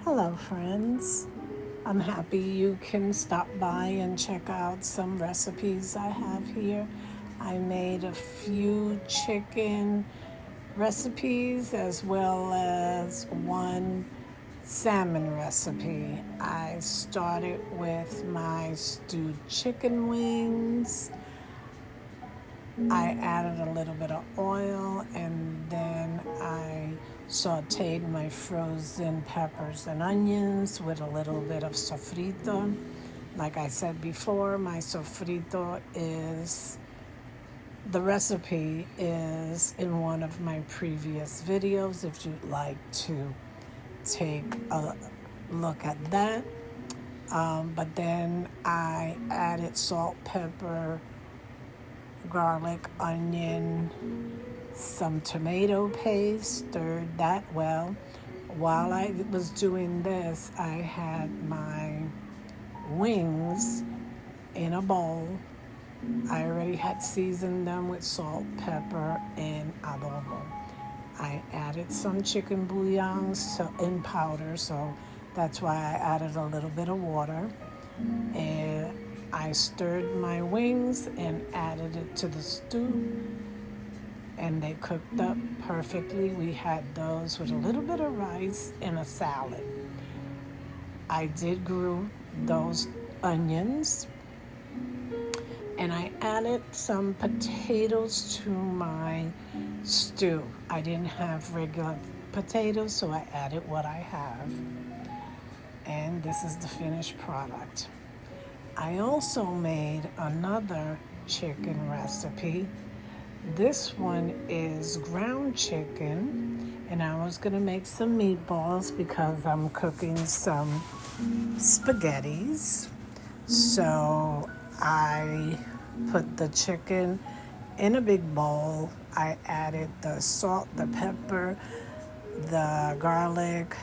Hello, friends. I'm happy you can stop by and check out some recipes I have here. I made a few chicken recipes as well as one salmon recipe. I started with my stewed chicken wings. I added a little bit of oil and then I sauteed my frozen peppers and onions with a little bit of sofrito. Like I said before, my sofrito the recipe is in one of my previous videos if you'd like to take a look at that. But then I added salt, pepper, garlic, onion, some tomato paste, stirred that well. While I was doing this, I had my wings in a bowl. I already had seasoned them with salt, pepper, and adobo. I added some chicken bouillon in powder, so that's why I added a little bit of water. And I stirred my wings and added it to the stew, and they cooked up perfectly. We had those with a little bit of rice and a salad. I did grill those onions, and I added some potatoes to my stew. I didn't have regular potatoes, so I added what I have. And this is the finished product. I also made another chicken recipe. This one is ground chicken, and I was gonna make some meatballs because I'm cooking some spaghettis. So I put the chicken in a big bowl. I added the salt, the pepper, the garlic,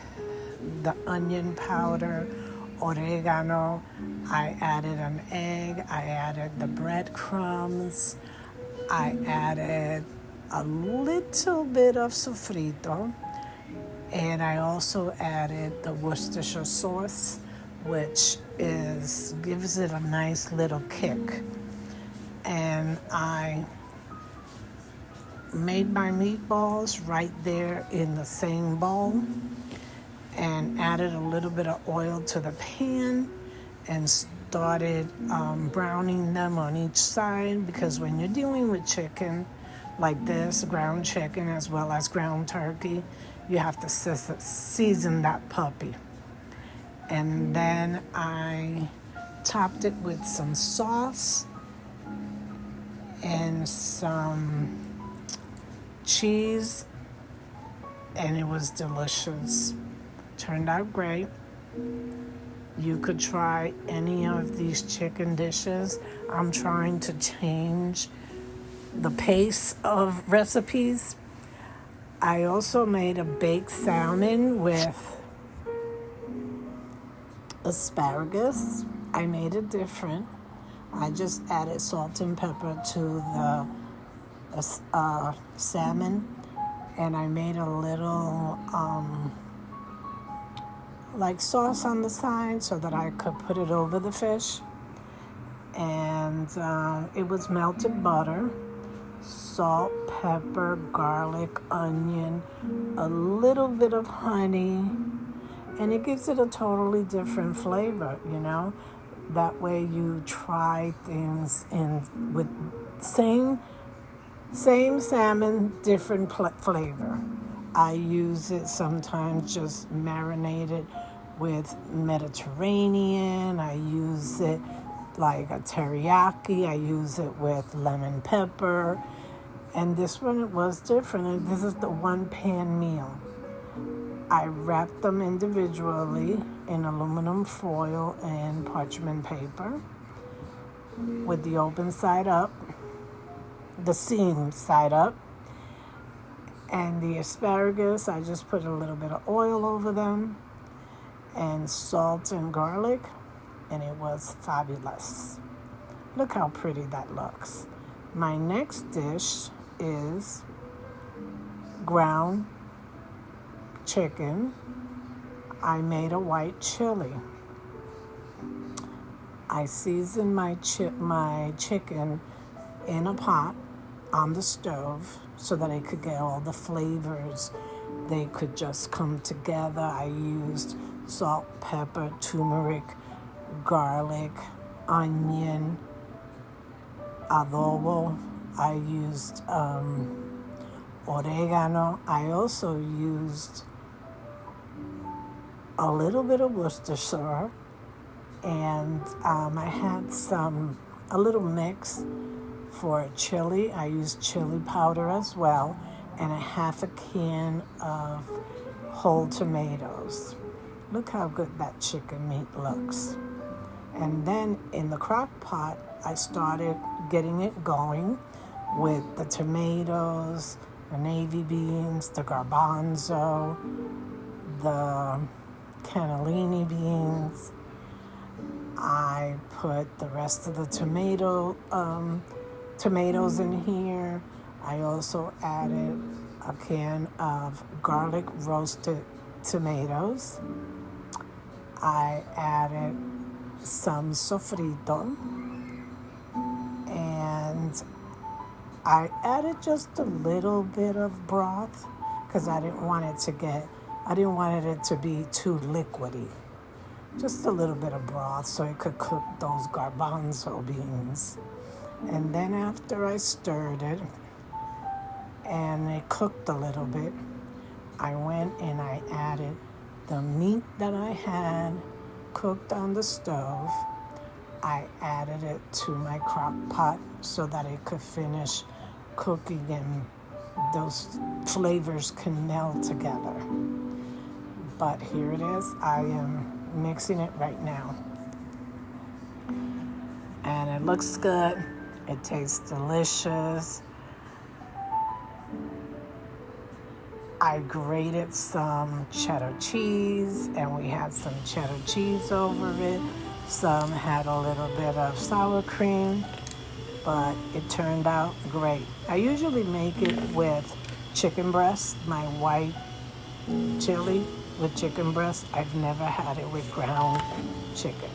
the onion powder, oregano. I added an egg. I added the breadcrumbs. I added a little bit of sofrito. And I also added the Worcestershire sauce, which gives it a nice little kick. And I made my meatballs right there in the same bowl and added a little bit of oil to the pan and started browning them on each side, because when you're dealing with chicken like this, ground chicken as well as ground turkey, you have to season that puppy. And then I topped it with some sauce and some cheese, and it was delicious. Turned out great. You could try any of these chicken dishes. I'm trying to change the pace of recipes. I also made a baked salmon with asparagus. I made it different. I just added salt and pepper to the salmon, and I made a little like sauce on the side so that I could put it over the fish. And it was melted butter, salt, pepper, garlic, onion, a little bit of honey, and it gives it a totally different flavor, you know. That way you try things with same salmon, different flavor. I use it sometimes just marinated with Mediterranean. I use it like a teriyaki. I use it with lemon pepper. And this one was different. And this is the one pan meal. I wrapped them individually in aluminum foil and parchment paper with the open side up, the seam side up. And the asparagus, I just put a little bit of oil over them and salt and garlic, and it was fabulous. Look how pretty that looks. My next dish is ground chicken. I made a white chili. I seasoned my chicken in a pot on the stove so that I could get all the flavors. They could just come together. I used salt, pepper, turmeric, garlic, onion, adobo. I used oregano. I also used a little bit of Worcestershire, and I had a little mix for chili. I used chili powder as well, and a half a can of whole tomatoes. Look how good that chicken meat looks. And then in the crock pot, I started getting it going with the tomatoes, the navy beans, the garbanzo, the cannellini beans. I put the rest of the tomatoes in here. I also added a can of garlic roasted tomatoes. I added some sofrito, and I added just a little bit of broth because I didn't want it to be too liquidy. Just a little bit of broth so it could cook those garbanzo beans. And then after I stirred it and it cooked a little bit, I went and I added the meat that I had cooked on the stove. I added it to my crock pot so that it could finish cooking and those flavors can meld together. But here it is. I am mixing it right now. And it looks good. It tastes delicious. I grated some cheddar cheese, and we had some cheddar cheese over it. Some had a little bit of sour cream, but it turned out great. I usually make it with chicken breast, my white chili with chicken breast. I've never had it with ground chicken.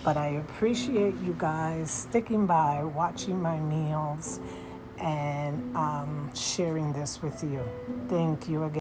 But I appreciate you guys sticking by, watching my meals, and sharing this with you. Thank you again.